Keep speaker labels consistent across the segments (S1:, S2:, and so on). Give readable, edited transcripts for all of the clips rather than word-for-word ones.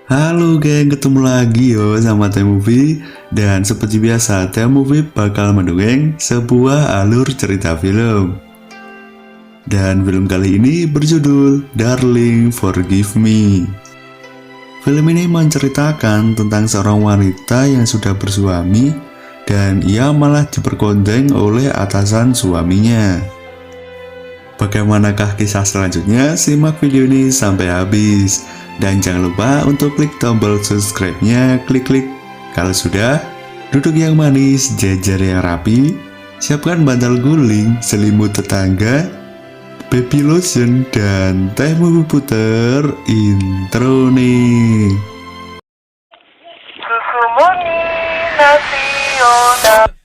S1: Halo geng, ketemu lagi yo sama Teh Movie. Dan seperti biasa, Teh Movie bakal mendongeng sebuah alur cerita film. Dan film kali ini berjudul Darling Forgive Me. Film ini menceritakan tentang seorang wanita yang sudah bersuami dan ia malah diperkondeng oleh atasan suaminya. Bagaimanakah kisah selanjutnya? Simak video ini sampai habis. Dan jangan lupa untuk klik tombol subscribe-nya, klik-klik. Kalau sudah, duduk yang manis, jajar yang rapi, siapkan bantal guling, selimut tetangga, baby lotion, dan teh bubuk puter. Intro nih.
S2: Susu murni nasional.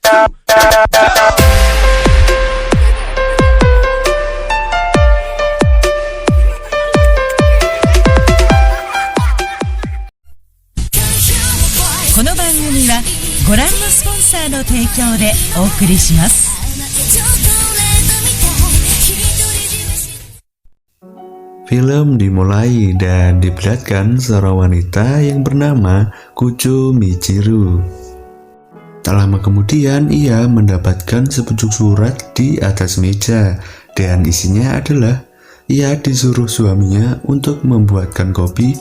S1: Film dimulai dan diperlihatkan seorang wanita yang bernama Kucho Michiru. Tak lama kemudian ia mendapatkan sepucuk surat di atas meja dan isinya adalah ia disuruh suaminya untuk membuatkan kopi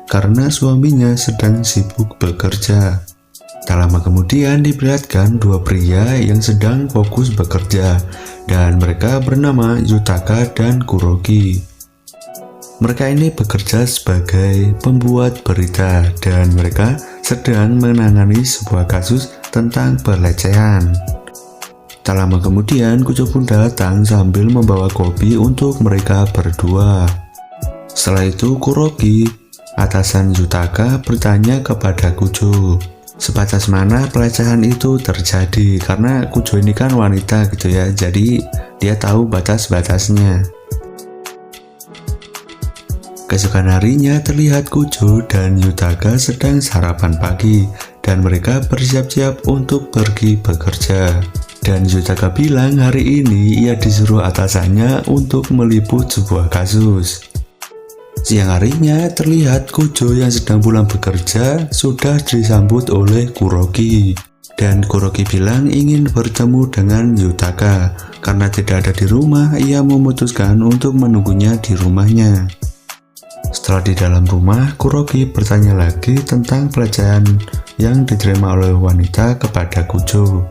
S1: karena suaminya sedang sibuk bekerja. Tak lama kemudian diperlihatkan dua pria yang sedang fokus bekerja dan mereka bernama Yutaka dan Kuroki. Mereka ini bekerja sebagai pembuat berita dan mereka sedang menangani sebuah kasus tentang pelecehan. Tak lama kemudian Kucho pun datang sambil membawa kopi untuk mereka berdua. Setelah itu Kuroki, atasan Yutaka, bertanya kepada Kucho sebatas mana pelecehan itu terjadi, karena Kucho ini kan wanita gitu ya, jadi dia tahu batas-batasnya. Keesokan harinya terlihat Kucho dan Yutaka sedang sarapan pagi dan mereka bersiap-siap untuk pergi bekerja. Dan Yutaka bilang hari ini ia disuruh atasannya untuk meliput sebuah kasus. Siang harinya terlihat Kucho yang sedang pulang bekerja sudah disambut oleh Kuroki. Dan Kuroki bilang ingin bertemu dengan Yutaka. Karena tidak ada di rumah, ia memutuskan untuk menunggunya di rumahnya. Setelah di dalam rumah, Kuroki bertanya lagi tentang pelecehan yang diterima oleh wanita kepada Kucho.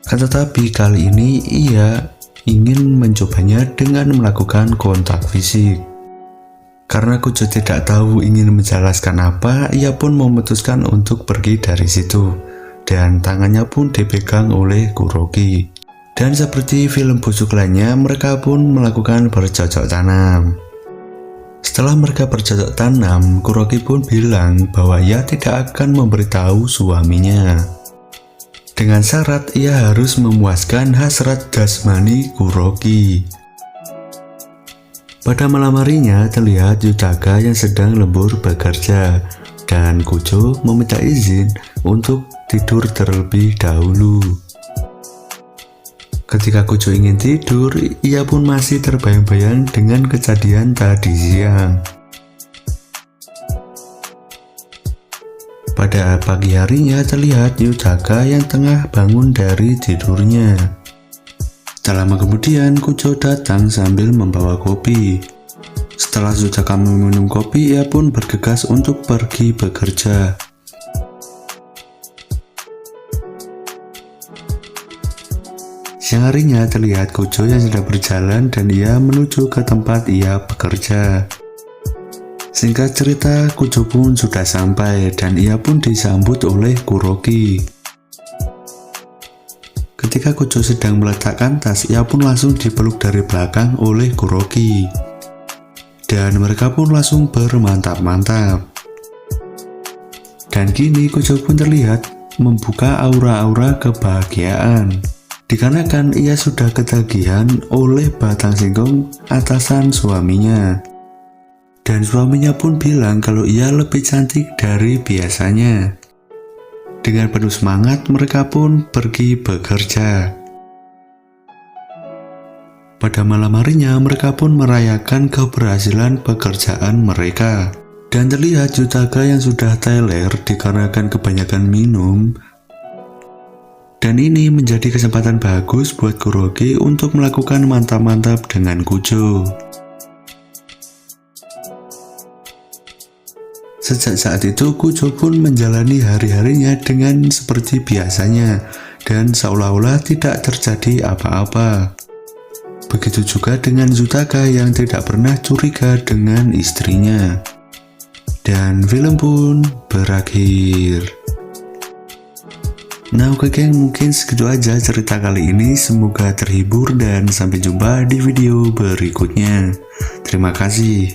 S1: Tetapi kali ini ia ingin mencobanya dengan melakukan kontak fisik. Karena Kucho tidak tahu ingin menjelaskan apa, ia pun memutuskan untuk pergi dari situ. Dan tangannya pun dipegang oleh Kuroki. Dan seperti film busuk lainnya, mereka pun melakukan bercocok tanam. Setelah mereka bercocok tanam, Kuroki pun bilang bahwa ia tidak akan memberitahu suaminya. Dengan syarat ia harus memuaskan hasrat jasmani Kuroki. Pada malam harinya terlihat Yutaka yang sedang lembur bekerja dan Kucho meminta izin untuk tidur terlebih dahulu. Ketika Kucho ingin tidur, ia pun masih terbayang-bayang dengan kejadian tadi siang. Pada pagi harinya terlihat Yutaka yang tengah bangun dari tidurnya. Tak lama kemudian Kucho datang sambil membawa kopi. Setelah Yutaka meminum kopi, ia pun bergegas untuk pergi bekerja. Siang harinya terlihat Kucho yang sedang berjalan dan ia menuju ke tempat ia bekerja. Singkat cerita, Kucho pun sudah sampai dan ia pun disambut oleh Kuroki. Ketika Kucho sedang meletakkan tas, ia pun langsung dipeluk dari belakang oleh Kuroki. Dan mereka pun langsung bermantap-mantap. Dan kini Kucho pun terlihat membuka aura-aura kebahagiaan. Dikarenakan ia sudah ketagihan oleh batang singkong atasan suaminya. Dan suaminya pun bilang kalau ia lebih cantik dari biasanya. Dengan penuh semangat mereka pun pergi bekerja. Pada malam harinya mereka pun merayakan keberhasilan pekerjaan mereka. Dan terlihat Yutaka yang sudah teler dikarenakan kebanyakan minum. Dan ini menjadi kesempatan bagus buat Kuroki untuk melakukan mantap-mantap dengan Kujo. Sejak saat itu Kujo pun menjalani hari-harinya dengan seperti biasanya dan seolah-olah tidak terjadi apa-apa. Begitu juga dengan Yutaka yang tidak pernah curiga dengan istrinya. Dan film pun berakhir. Nah oke geng, mungkin segitu aja cerita kali ini. Semoga terhibur dan sampai jumpa di video berikutnya. Terima kasih.